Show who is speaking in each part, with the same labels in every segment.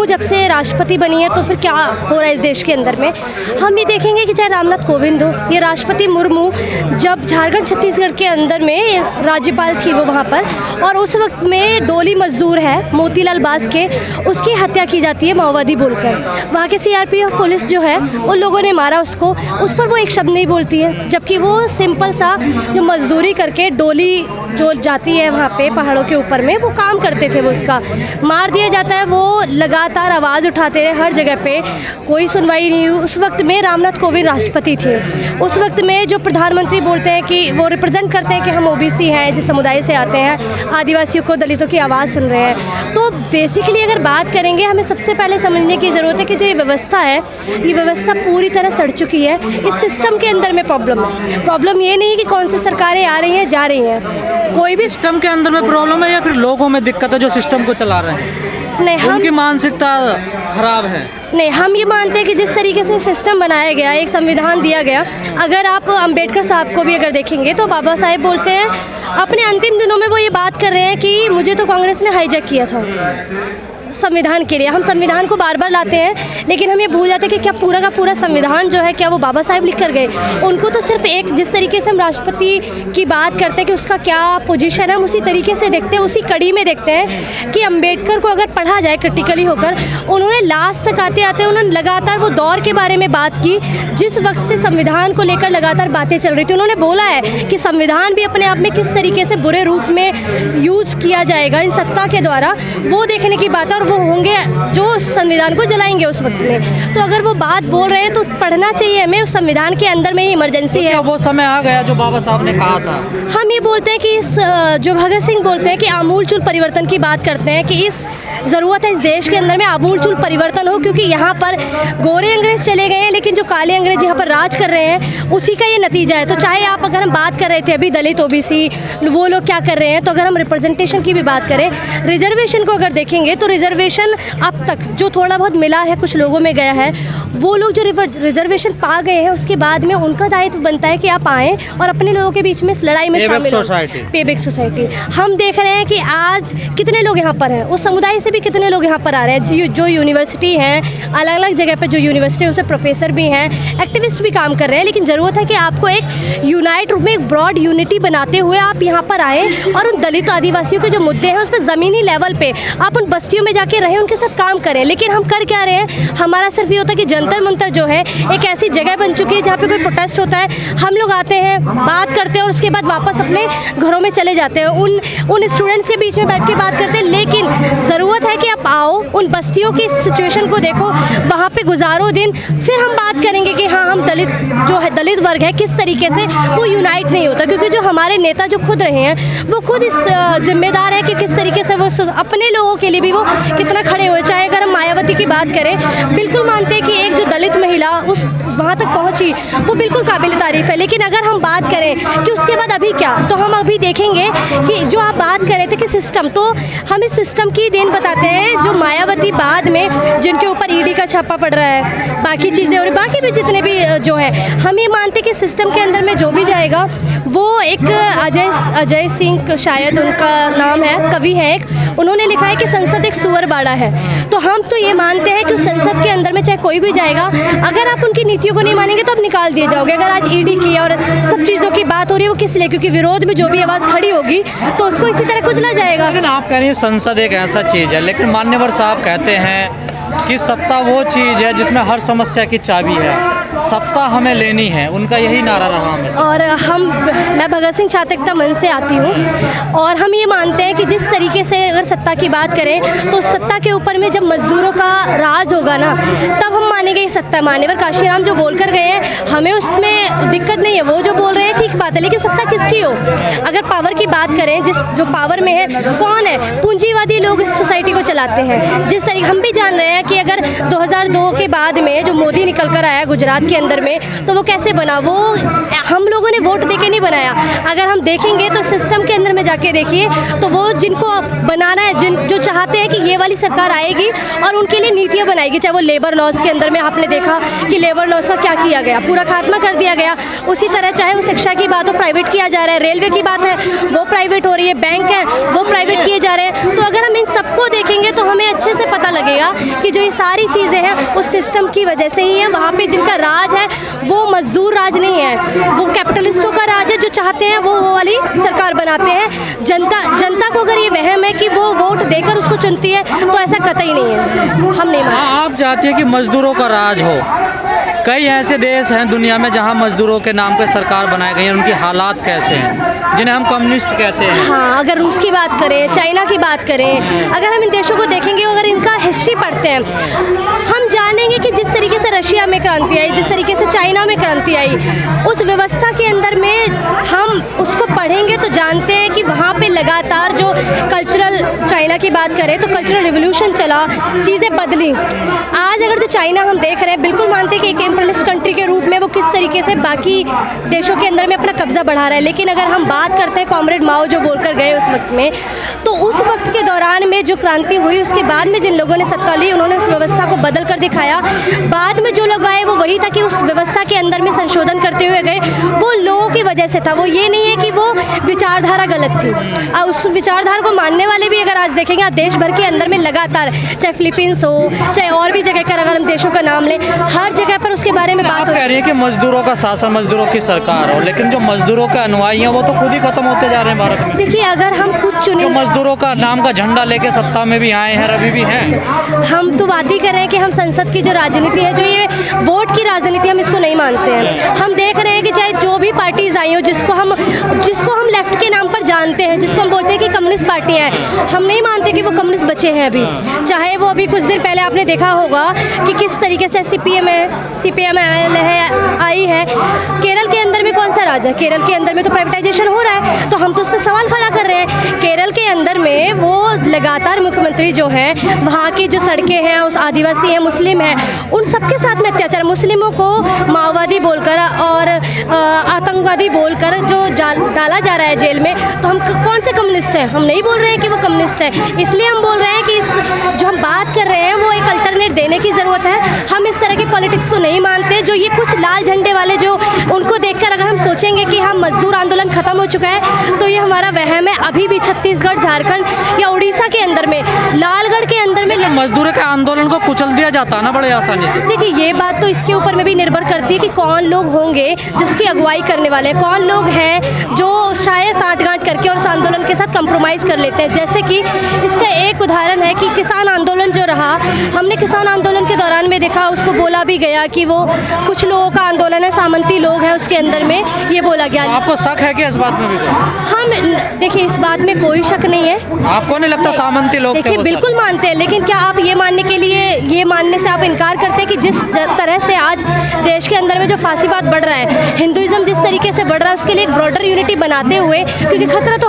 Speaker 1: जब से राष्ट्रपति बनी है तो फिर क्या हो रहा है इस देश के अंदर में, हम ये देखेंगे कि चाहे रामनाथ कोविंद हो या राष्ट्रपति मुर्मू, जब झारखंड छत्तीसगढ़ के अंदर में राज्यपाल थी वो वहाँ पर, और उस वक्त में डोली मजदूर है मोतीलाल बास्के, उसकी हत्या की जाती है माओवादी बोलकर। वहाँ के सीआरपीएफ पुलिस जो है उन लोगों ने मारा उसको, उस पर वो एक शब्द नहीं बोलती है, जबकि वो सिंपल सा जो मजदूरी करके डोली जो जाती है वहाँ पे पहाड़ों के ऊपर में वो काम करते थे, वो उसका मार दिया जाता है। वो लगातार आवाज़ उठाते रहे हर जगह पे, कोई सुनवाई नहीं हुई। उस वक्त में रामनाथ कोविंद राष्ट्रपति थे। उस वक्त में जो प्रधानमंत्री बोलते हैं कि वो रिप्रेजेंट करते हैं कि हम ओबीसी हैं, जिस समुदाय से आते हैं, आदिवासियों को, दलितों की आवाज़ सुन रहे हैं। तो बेसिकली अगर बात करेंगे, हमें सबसे पहले समझने की ज़रूरत है कि जो ये व्यवस्था है, ये व्यवस्था पूरी तरह सड़ चुकी है। इस सिस्टम के अंदर में प्रॉब्लम है। प्रॉब्लम ये नहीं कि कौन सी सरकारें आ रही हैं जा रही हैं, कोई भी
Speaker 2: सिस्टम के अंदर में प्रॉब्लम है या फिर लोगों में दिक्कत है जो सिस्टम को चला रहे हैं?
Speaker 1: नहीं,
Speaker 2: उनकी मानसिकता खराब है।
Speaker 1: नहीं, हम ये मानते हैं कि जिस तरीके से सिस्टम बनाया गया, एक संविधान दिया गया, अगर आप अंबेडकर साहब को भी अगर देखेंगे तो बाबा साहेब बोलते हैं अपने अंतिम दिनों में वो ये बात कर रहे हैं कि मुझे तो कांग्रेस ने हाईजैक किया था संविधान के लिए। हम संविधान को बार बार लाते हैं, लेकिन हम ये भूल जाते हैं कि क्या पूरा का पूरा संविधान जो है क्या वो बाबा साहेब लिख कर गए? उनको तो सिर्फ एक, जिस तरीके से हम राष्ट्रपति की बात करते हैं कि उसका क्या पोजीशन है, हम उसी तरीके से देखते हैं, उसी कड़ी में देखते हैं कि अंबेडकर को अगर पढ़ा जाए क्रिटिकली होकर, उन्होंने लास्ट तक आते आते उन्होंने लगातार वो दौर के बारे में बात की जिस वक्त से संविधान को लेकर लगातार बातें चल रही थी। उन्होंने बोला है कि संविधान भी अपने आप में किस तरीके से बुरे रूप में यूज़ किया जाएगा इन सत्ता के द्वारा, वो देखने की बात है। और वो होंगे जो संविधान को जलाएंगे उस वक्त में। तो अगर वो बात बोल रहे हैं तो पढ़ना चाहिए हमें, उस संविधान के अंदर में ही इमरजेंसी है।
Speaker 2: वो समय आ गया जो बाबा साहब ने कहा था।
Speaker 1: हम ये बोलते हैं कि इस जो भगत सिंह बोलते हैं कि आमूलचूल परिवर्तन की बात करते हैं कि इस ज़रूरत है इस देश के अंदर में आमूलचूल परिवर्तन हो, क्योंकि यहाँ पर गोरे अंग्रेज चले गए हैं, लेकिन जो काले अंग्रेज यहाँ पर राज कर रहे हैं उसी का ये नतीजा है। तो चाहे आप, अगर हम बात कर रहे थे अभी दलित ओबीसी वो लोग क्या कर रहे हैं, तो अगर हम रिप्रेजेंटेशन की भी बात करें, रिजर्वेशन को अगर देखेंगे तो रिजर्वेशन अब तक जो थोड़ा बहुत मिला है कुछ लोगों में गया है, वो लोग जो रिजर्वेशन पा गए हैं उसके बाद में उनका दायित्व बनता है कि आप आएँ और अपने लोगों के बीच में इस लड़ाई में शामिल हो। पेबैक सोसाइटी हम देख रहे हैं कि आज कितने लोग यहाँ पर हैं, उस समुदाय से भी कितने लोग यहाँ पर आ रहे हैं। जो यूनिवर्सिटी हैं, अलग अलग जगह पे जो यूनिवर्सिटी है उसमें प्रोफेसर भी हैं, एक्टिविस्ट भी काम कर रहे हैं, लेकिन ज़रूरत है कि आपको एक यूनाइट रूप में एक ब्रॉड यूनिटी बनाते हुए आप यहाँ पर आए और उन दलित आदिवासियों के जो मुद्दे हैं उस पर ज़मीनी लेवल पे आप उन बस्तियों में जाके रहें, उनके साथ काम करें। लेकिन हम कर क्या रहे हैं, हमारा सिर्फ ये होता है कि जंतर मंतर जो है एक ऐसी जगह बन चुकी है जहाँ पे कोई प्रोटेस्ट होता है, हम लोग आते हैं, बात करते हैं और उसके बाद वापस अपने घरों में चले जाते हैं, उन स्टूडेंट्स के बीच में बैठ के बात करते हैं। लेकिन ज़रूरत है कि आप आओ, उन बस्तियों की सिचुएशन को देखो, वहाँ पे गुजारो दिन, फिर हम बात करेंगे कि हाँ हम दलित जो है, दलित वर्ग है, किस तरीके से वो यूनाइट नहीं होता। क्योंकि जो हमारे नेता जो खुद रहे हैं वो खुद इस जिम्मेदार है कि किस तरीके से वो अपने लोगों के लिए भी वो कितना खड़े हुए। चाहे अगर हम मायावती की बात करें, बिल्कुल मानते हैं कि एक जो दलित महिला उस वहाँ तक पहुँची वो बिल्कुल काबिल तारीफ़ है। लेकिन अगर हम बात करें कि उसके बाद अभी क्या, तो हम अभी देखेंगे कि जो आप बात कर रहे थे कि सिस्टम, तो हम इस सिस्टम की देन बताते हैं जो मायावती बाद में जिनके ऊपर ईडी का छापा पड़ रहा है, बाकी चीज़ें और बाकी भी जितने भी जो है, हम ये मानते हैं कि सिस्टम के अंदर में जो भी जाएगा वो एक अजय सिंह शायद उनका नाम है, कवि है एक, उन्होंने लिखा है कि संसद एक सुअर बाड़ा है। तो हम तो ये मानते हैं कि संसद के अंदर में चाहे कोई भी जाएगा, अगर आप उनकी नीतियों को नहीं मानेंगे तो आप निकाल दिए जाओगे। अगर आज ईडी की और सब चीज़ों की बात हो रही है वो किस लिए, क्योंकि विरोध में जो भी आवाज़ खड़ी होगी तो उसको इसी तरह कुचला जाएगा।
Speaker 2: लेकिन आप कह रही हैं संसद एक ऐसा चीज़ है, लेकिन मान्यवर साहब कहते हैं कि सत्ता वो चीज़ है जिसमें हर समस्या की चाबी है, सत्ता हमें लेनी है, उनका यही नारा रहा हमेशा।
Speaker 1: और मैं भगत सिंह छात्र एकता मंच से आती हूँ और हम ये मानते हैं कि जिस तरीके से अगर सत्ता की बात करें तो सत्ता के ऊपर में जब मजदूरों का राज होगा ना, तब हम मानेंगे ये सत्ता। मान्यवर काशीराम जो बोल कर गए हैं हमें उसमें दिक्कत नहीं है, वो जो बोल रहे हैं ठीक बात है, लेकिन सत्ता किसकी हो? अगर पावर की बात करें, जो पावर में है कौन है? पूंजीवादी लोग इस सोसाइटी को चलाते हैं। जिस तरीके हम भी जान रहे हैं कि अगर 2002 के बाद में जो मोदी निकल कर आया गुजरात के अंदर में, तो वो कैसे बना, वो हम लोगों ने वोट देके नहीं बनाया। अगर हम देखेंगे तो सिस्टम के अंदर में जाके देखिए तो वो जिनको बनाना है, जो चाहते हैं कि ये वाली सरकार आएगी और उनके लिए नीतियाँ बनाएगी, चाहे वो लेबर लॉज के अंदर में आपने देखा कि लेबर लॉज का क्या किया गया, पूरा खात्मा कर दिया गया। उसी तरह चाहे वो शिक्षा की बात हो, प्राइवेट किया जा रहा है, रेलवे की बात है वो प्राइवेट हो रही है, बैंक है वो प्राइवेट किए जा रहे हैं। तो अगर हम इन सबको देखें देखेंगे तो हमें अच्छे से पता लगेगा कि जो ये सारी चीज़ें हैं उस सिस्टम की वजह से ही है। वहाँ पे जिनका राज है वो मजदूर राज नहीं है, वो कैपिटलिस्टों का राज है, जो चाहते हैं वो वाली सरकार बनाते हैं। जनता को अगर ये वहम है कि वो वोट देकर उसको चुनती है तो ऐसा कतई नहीं है, हम नहीं मानते।
Speaker 2: आप चाहते हैं कि मजदूरों का राज हो। कई ऐसे देश हैं दुनिया में जहां मजदूरों के नाम पे सरकार बनाई गई है, उनकी हालात कैसे हैं, जिन्हें हम कम्युनिस्ट कहते हैं।
Speaker 1: हाँ, अगर रूस की बात करें, चाइना की बात करें, अगर हम इन देशों को देखेंगे, अगर इनका हिस्ट्री पढ़ते हैं, हम जानेंगे कि जिस तरीके से रशिया में क्रांति आई, जिस तरीके से चाइना में क्रांति आई, उस व्यवस्था के अंदर में हम उसको पढ़ेंगे तो जानते हैं कि वहाँ पे लगातार जो कल्चरल, चाइना की बात करें तो कल्चरल रिवोल्यूशन चला, चीज़ें बदली। आज अगर जो चाइना हम देख रहे हैं, बिल्कुल मानते हैं कि एक इम्पीरियलिस्ट कंट्री के रूप में वो किस तरीके से बाकी देशों के अंदर में अपना कब्जा बढ़ा रहा है, लेकिन अगर हम बात करते हैं कॉमरेड माओ जो बोलकर गए उस वक्त में, तो उस वक्त के दौरान में जो क्रांति हुई, उसके बाद में जिन लोगों ने सत्ता ली उन्होंने उस व्यवस्था को बदल कर दिखाया। बाद में जो लोग आए वो वही था कि उस व्यवस्था के अंदर में संशोधन करते हुए गए, वो लोगों की वजह से था। वो ये नहीं है कि वो विचारधारा गलत थी, और उस विचारधारा को मानने वाले भी अगर आज देखेंगे, आप देश भर के अंदर में लगातार, चाहे फिलीपींस हो, चाहे और भी जगह का अगर हम देशों का नाम लें, हर जगह पर उसके बारे में बात हो
Speaker 2: कह रही है कि मजदूरों का शासन, मजदूरों की सरकार हो, लेकिन जो मजदूरों के अनुयायी हैं वो तो खुद ही खत्म होते जा रहे हैं भारत में।
Speaker 1: देखिए, अगर हम कुछ चुने,
Speaker 2: जो मजदूरों का नाम का झंडा लेके सत्ता में भी आए हैं, अभी भी हैं।
Speaker 1: हम तो बात ही कर रहे हैं कि हम संसद की जो राजनीति है, जो ये वोट की राजनीति, हम इसको नहीं मानते हैं। हम देख रहे हैं कि चाहे जो भी पार्टीज आई हो, जिसको हम लेफ्ट के नाम पर जानते हैं, जिसको हम बोलते हैं कि कम्युनिस्ट पार्टियां हैं, हम नहीं मानते कि वो कम्युनिस्ट बचे हैं अभी। चाहे वो अभी कुछ दिन पहले आपने देखा होगा कि किस तरीके से CPM आई है। केरल के अंदर में कौन सा राज है? केरल के अंदर में तो प्राइवेटाइजेशन हो रहा है, तो हम तो उस पर सवाल खड़ा कर रहे हैं। केरल के अंदर में वो लगातार मुख्यमंत्री जो है, वहाँ की जो सड़कें हैं, उस आदिवासी हैं, मुस्लिम हैं, उन सबके साथ में अत्याचार, मुस्लिमों को माओवादी बोलकर और आतंकवादी बोलकर जो डाला जा रहा है जेल में, तो हम कौन से कम्युनिस्ट हैं? हम नहीं बोल रहे हैं कि वो कम्युनिस्ट है। इसलिए हम बोल रहे हैं कि जो हम बात कर रहे हैं वो एक अल्टरनेट देने की ज़रूरत है। हम इस तरह की पॉलिटिक्स को नहीं मानते। जो ये कुछ लाल झंडे वाले, जो उनको देखकर अगर हम सोचेंगे कि हम मजदूर आंदोलन खत्म हो चुका है, तो ये हमारा वहम है। अभी भी छत्तीसगढ़, झारखंड या उड़ीसा के अंदर में, लालगढ़ के अंदर में
Speaker 2: मजदूरों के आंदोलन को कुचल दिया जाता है ना बड़े आसानी से।
Speaker 1: देखिए, ये बात तो इसके ऊपर में भी निर्भर करती है कि कौन लोग होंगे जिसकी अगुवाई करने वाले, कौन लोग हैं जो शायद साठगांठ करके और उस आंदोलन के साथ कंप्रोमाइज़ कर लेते हैं। जैसे कि इसका एक उदाहरण है कि किसान आंदोलन जो रहा, हमने किसान आंदोलन के दौरान में देखा, उसको बोला भी गया कि वो कुछ लोगों का आंदोलन है, सामंती लोग हैं, उसके अंदर में ये बोला गया।
Speaker 2: आपको शक है कि इस बात में भी?
Speaker 1: हम देखिए, इस बात में कोई शक नहीं है।
Speaker 2: आपको नहीं लगता सामंती लोग?
Speaker 1: देखिए, बिल्कुल मानते हैं, लेकिन क्या आप ये मानने से आप इनकार करते हैं कि जिस तरह से आज देश के अंदर में जो फांसीवाद बढ़ रहा है, हिंदुइज्म जिस तरीके से बढ़ रहा है, उसके लिए एक ब्रॉडर यूनिटी बनाते हुए, क्योंकि खतरा तो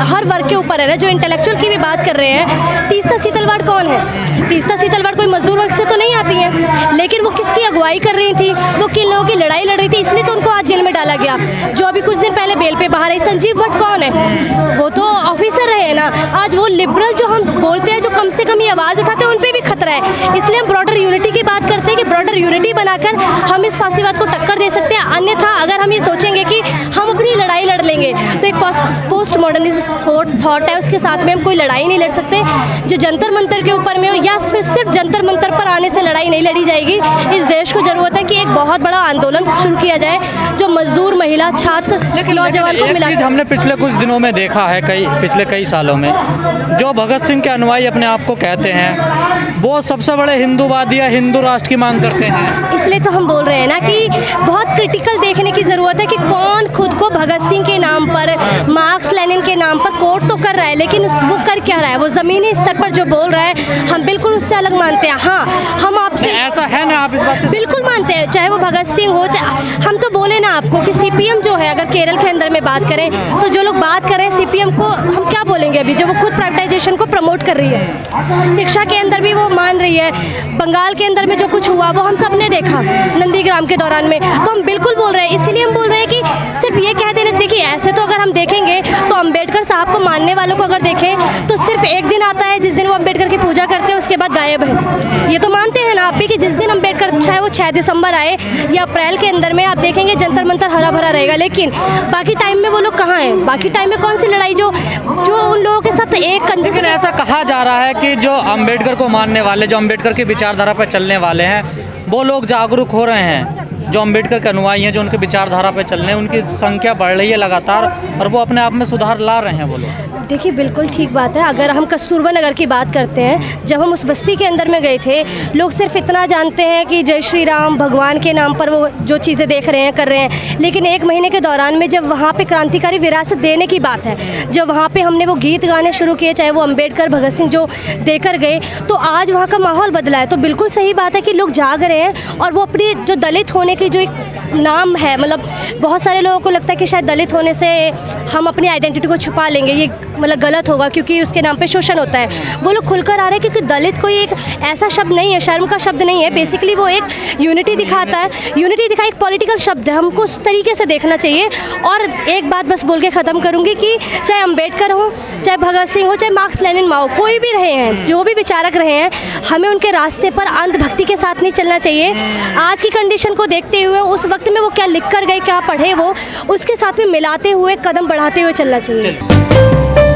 Speaker 1: हर वर्ग के ऊपर है ना। जो इंटेलेक्चुअल की भी बात कर रहे हैं, तीस्ता सीतलवाड़ कौन है? तीस्ता सीतलवाड़ कोई मजदूर वर्ग से तो नहीं आती है, लेकिन वो किसकी अगुवाई कर रही थी? वो किन लोगों की लड़ाई लड़ रही थी, इसलिए तो उनको आज जेल में डाला गया। जो अभी कुछ दिन पहले बेल पे बाहर आई, संजीव भट्ट कौन है? वो तो ऑफिसर रहे ना। आज वो लिबरल जो हम बोलते हैं, जो कम से कम ये आवाज़ उठाते हैं, उन पर भी खतरा है। इसलिए हम ब्रॉडर यूनिटी की बात करते हैं कि ब्रॉडर यूनिटी बनाकर हम इस फांसीवाद को टक्कर दे सकते हैं। अन्यथा अगर हम ये सोचेंगे कि हम अपनी लड़ाई लड़ लेंगे, तो एक पोस्ट मॉडर्निस्ट थॉट है, उसके साथ में हम कोई लड़ाई नहीं लड़ सकते। जो जंतर मंतर के ऊपर में हो, या फिर सिर्फ जंतर मंतर पर आने से लड़ाई नहीं लड़ी जाएगी। इस देश को ज़रूरत है कि एक बहुत बड़ा आंदोलन शुरू किया जाए, जो मजदूर, महिला, छात्र, नौजवान को मिला।
Speaker 2: हमने पिछले कुछ दिनों में देखा है, पिछले कई सालों में, जो भगत सिंह के अनुयायी अपने आप को कहते हैं, वो सबसे बड़े हिंदूवादी या हिंदू राष्ट्र की मांग करते हैं।
Speaker 1: इसलिए तो हम बोल रहे हैं ना कि बहुत क्रिटिकल देखने की ज़रूरत है कि कौन खुद को भगत सिंह के नाम पर, मार्क्स लेनिन के नाम पर कोट तो कर रहा है, लेकिन वो कर क्या रहा है? वो ज़मीनी स्तर पर जो बोल रहा है, हम बिल्कुल उससे अलग मानते हैं। हाँ, हम आपसे
Speaker 2: ऐसा है ना, आप इस बात से
Speaker 1: बिल्कुल मानते हैं, चाहे वो भगत सिंह हो, हम तो बोले ना आपको कि CPM जो है, अगर केरल के अंदर में बात करें, तो जो लोग बात कर रहे हैं CPM को, हम क्या बोलेंगे अभी, जो वो खुद प्राइवेटाइजेशन को प्रमोट कर रही है, शिक्षा के अंदर भी वो मान रही है। बंगाल के अंदर में जो कुछ हुआ वो हम सब ने देखा नंदीग्राम के दौरान में, तो हम बिल्कुल बोल रहे हैं। इसीलिए हम बोल रहे हैं कि सिर्फ ये कह देना, देखिए ऐसे तो अगर हम देखेंगे तो अम्बेडकर साहब को मानने वालों को अगर देखें तो सिर्फ एक दिन आता है जिस दिन वो अम्बेडकर की पूजा करते हैं, उसके बाद गायब है। ये तो मानते हैं ना आप। भी कि जिस दिन अम्बेडकर, चाहे वो 6 दिसंबर आए या अप्रैल के अंदर में, आप देखेंगे जंतर मंतर हरा भरा रहेगा, लेकिन बाकी टाइम में वो लोग कहाँ हैं? बाकी टाइम में कौन सी लड़ाई जो उन लोगों के साथ एक कंधे से।
Speaker 2: लेकिन ऐसा कहा जा रहा है कि जो अम्बेडकर को मानने वाले, जो अम्बेडकर की विचारधारा पर चलने वाले हैं, वो लोग जागरूक हो रहे हैं। जो अम्बेडकर के अनुयायी हैं, जो उनके विचारधारा पर चल रहे हैं, उनकी संख्या बढ़ रही है लगातार, और वो अपने आप में सुधार ला रहे हैं वो लोग।
Speaker 1: देखिए बिल्कुल ठीक बात है। अगर हम कस्तूरबा नगर की बात करते हैं, जब हम उस बस्ती के अंदर में गए थे, लोग सिर्फ इतना जानते हैं कि जय श्री राम भगवान के नाम पर वो जो चीज़ें देख रहे हैं, कर रहे हैं, लेकिन 1 महीने के दौरान में जब वहाँ पे क्रांतिकारी विरासत देने की बात है, जब वहाँ पे हमने वो गीत गाने शुरू किए, चाहे वो अम्बेडकर भगत सिंह जो देकर गए, तो आज वहाँ का माहौल बदला है। तो बिल्कुल सही बात है कि लोग जाग रहे हैं, और वो अपनी जो दलित होने की जो एक नाम है, मतलब बहुत सारे लोगों को लगता है कि शायद दलित होने से हम अपनी आइडेंटिटी को छुपा लेंगे, ये मतलब गलत होगा क्योंकि उसके नाम पे शोषण होता है। वो लोग खुलकर आ रहे हैं क्योंकि दलित कोई एक ऐसा शब्द नहीं है, शर्म का शब्द नहीं है, बेसिकली वो एक यूनिटी दिखाता है। यूनिटी दिखा एक पॉलिटिकल शब्द है, हमको उस तरीके से देखना चाहिए। और एक बात बस बोल के ख़त्म करूँगी कि चाहे अम्बेडकर हो, चाहे भगत सिंह हो, चाहे मार्क्स लेनिन माओ, कोई भी रहे हैं, जो भी विचारक रहे हैं, हमें उनके रास्ते पर अंधभक्ति के साथ नहीं चलना चाहिए। आज की कंडीशन को देखते हुए, उस वक्त में वो क्या लिख कर गए, क्या पढ़े वो, उसके साथ में मिलाते हुए कदम बढ़ाते हुए चलना चाहिए।